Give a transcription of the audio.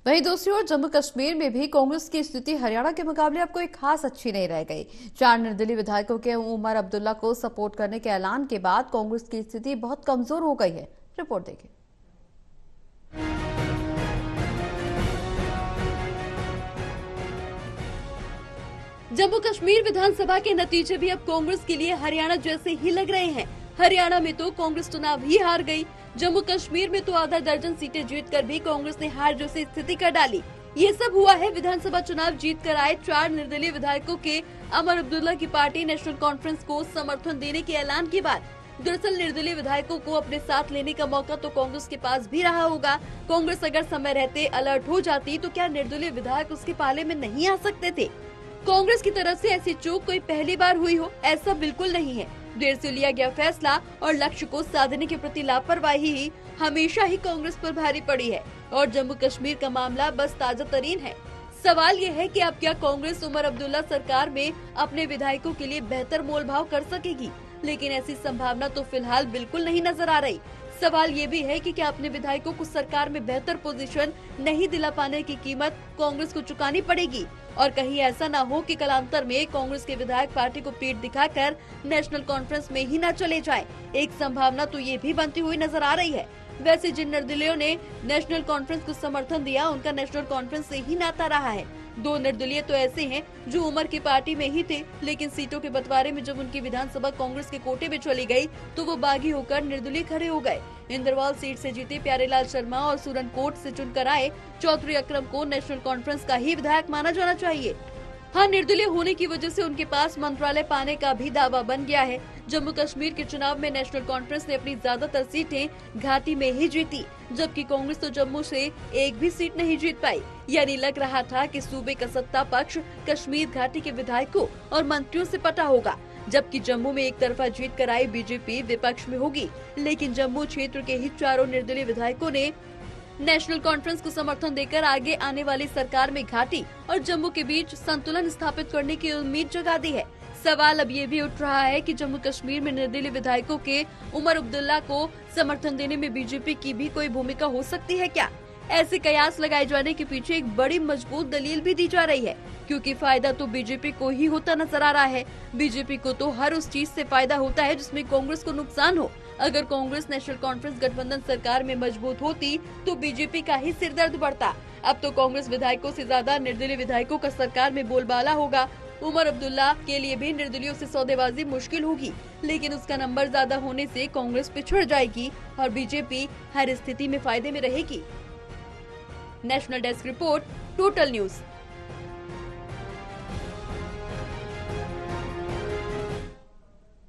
वहीं दूसरी ओर जम्मू कश्मीर में भी कांग्रेस की स्थिति हरियाणा के मुकाबले अब कोई खास अच्छी नहीं रह गई। 4 निर्दलीय विधायकों के उमर अब्दुल्ला को सपोर्ट करने के ऐलान के बाद कांग्रेस की स्थिति बहुत कमजोर हो गई है। रिपोर्ट देखिए। जम्मू कश्मीर विधानसभा के नतीजे भी अब कांग्रेस के लिए हरियाणा जैसे ही लग रहे हैं। हरियाणा में तो कांग्रेस चुनाव ही हार गई। जम्मू कश्मीर में तो आधा दर्जन सीटें जीतकर भी कांग्रेस ने हार जैसी स्थिति कर डाली। ये सब हुआ है विधानसभा चुनाव जीत कर आए 4 निर्दलीय विधायकों के उमर अब्दुल्ला की पार्टी नेशनल कॉन्फ्रेंस को समर्थन देने के ऐलान के बाद। दरअसल निर्दलीय विधायकों को अपने साथ लेने का मौका तो कांग्रेस के पास भी रहा होगा। कांग्रेस अगर समय रहते अलर्ट हो जाती तो क्या निर्दलीय विधायक उसके पाले में नहीं आ सकते थे? कांग्रेस की तरफ से ऐसी चूक कोई पहली बार हुई हो, ऐसा बिल्कुल नहीं है। देर से लिया गया फैसला और लक्ष्य को साधने के प्रति लापरवाही ही हमेशा ही कांग्रेस पर भारी पड़ी है और जम्मू कश्मीर का मामला बस ताजा तरीन है। सवाल ये है कि अब क्या कांग्रेस उमर अब्दुल्ला सरकार में अपने विधायकों के लिए बेहतर मोल भाव कर सकेगी? लेकिन ऐसी संभावना तो फिलहाल बिल्कुल नहीं नजर आ रही। सवाल ये भी है कि क्या अपने विधायकों को सरकार में बेहतर पोजीशन नहीं दिला पाने की कीमत कांग्रेस को चुकानी पड़ेगी और कहीं ऐसा न हो कि कलांतर में कांग्रेस के विधायक पार्टी को पीठ दिखाकर नेशनल कॉन्फ्रेंस में ही न चले जाएं। एक संभावना तो ये भी बनती हुई नजर आ रही है। वैसे जिन निर्दलीयों ने नेशनल कॉन्फ्रेंस को समर्थन दिया उनका नेशनल कॉन्फ्रेंस से ही नाता रहा है। 2 निर्दलीय तो ऐसे हैं जो उमर की पार्टी में ही थे, लेकिन सीटों के बंटवारे में जब उनकी विधानसभा कांग्रेस के कोटे में चली गई तो वो बागी होकर निर्दलीय खड़े हो गए। इंदरवाल सीट से जीते प्यारेलाल शर्मा और सुरनकोट से चुनकर आए चौधरी अकरम को नेशनल कॉन्फ्रेंस का ही विधायक माना जाना चाहिए। हाँ, निर्दलीय होने की वजह से उनके पास मंत्रालय पाने का भी दावा बन गया है। जम्मू कश्मीर के चुनाव में नेशनल कॉन्फ्रेंस ने अपनी ज्यादातर सीटें घाटी में ही जीती, जबकि कांग्रेस तो जम्मू से एक भी सीट नहीं जीत पाई। यानी लग रहा था कि सूबे का सत्ता पक्ष कश्मीर घाटी के विधायकों और मंत्रियों से पटा होगा, जबकि जम्मू में एक तरफा जीत कर आई बीजेपी विपक्ष में होगी। लेकिन जम्मू क्षेत्र के ही 4 निर्दलीय विधायकों ने नेशनल कॉन्फ्रेंस को समर्थन देकर आगे आने वाली सरकार में घाटी और जम्मू के बीच संतुलन स्थापित करने की उम्मीद जगा दी है। सवाल अब ये भी उठ रहा है कि जम्मू कश्मीर में निर्दलीय विधायकों के उमर अब्दुल्ला को समर्थन देने में बीजेपी की भी कोई भूमिका हो सकती है क्या? ऐसे कयास लगाए जाने के पीछे एक बड़ी मजबूत दलील भी दी जा रही है, क्योंकि फायदा तो बीजेपी को ही होता नजर आ रहा है। बीजेपी को तो हर उस चीज से फायदा होता है जिसमें कांग्रेस को नुकसान हो। अगर कांग्रेस नेशनल कॉन्फ्रेंस गठबंधन सरकार में मजबूत होती तो बीजेपी का ही सिरदर्द बढ़ता। अब तो कांग्रेस विधायकों से ज्यादा निर्दलीय विधायकों का सरकार में बोलबाला होगा। उमर अब्दुल्ला के लिए भी निर्दलीयों से सौदेबाजी मुश्किल होगी, लेकिन उसका नंबर ज्यादा होने से कांग्रेस पिछड़ जाएगी और बीजेपी हर स्थिति में फायदे में रहेगी। National desk report, total news.